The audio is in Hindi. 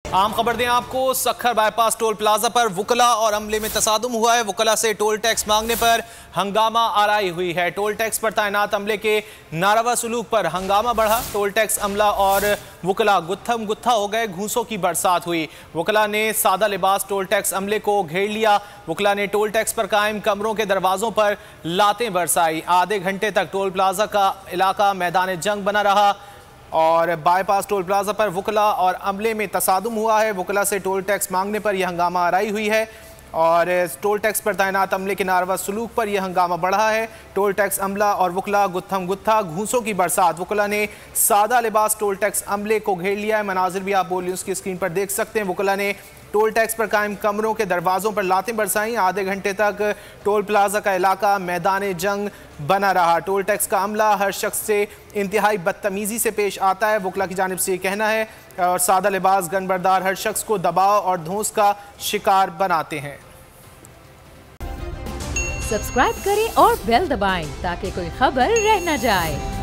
आम खबर दें आपको, सक्खर बाईपास टोल प्लाजा पर वुकला और अमले में तसादुम हुआ है। वुकला से टोल टैक्स मांगने पर हंगामा आराई हुई है। टोल टैक्स पर तैनात अमले के नारवा सलूक पर हंगामा बढ़ा। टोल टैक्स अमला और वुकला गुत्थम गुत्था हो गए। घूंसों की बरसात हुई। वुकला ने सादा लिबास टोल टैक्स अमले को घेर लिया। वुकला ने टोल टैक्स पर कायम कमरों के दरवाजों पर लातें बरसाई। आधे घंटे तक टोल प्लाजा का इलाका मैदान जंग बना रहा और बाईपास टोल प्लाजा पर वुकला और अमले में तसादुम हुआ है। वुकला से टोल टैक्स मांगने पर यह हंगामा आराई हुई है और टोल टैक्स पर तैनात अमले के नारवा सलूक पर यह हंगामा बढ़ा है। टोल टैक्स अमला और वुकला गुत्थम गुत्था, घूंसों की बरसात। वुकला ने सादा लिबास टोल टैक्स अमले को घेर लिया है। मनाजिर भी आप बोल न्यूज़ की स्क्रीन पर देख सकते हैं। वुकला ने टोल टैक्स पर कायम कमरों के दरवाजों पर लातें बरसाई। आधे घंटे तक टोल प्लाजा का इलाका मैदान जंग बना रहा। टोल टैक्स का अमला हर शख्स से इंतहाई बदतमीजी से पेश आता है, वुकला की जानिब से ये कहना है, और सादा लिबास गनबरदार हर शख्स को दबाव और धौंस का शिकार बनाते हैं। सब्सक्राइब करें और बेल दबाएं ताकि कोई खबर रह न जाए।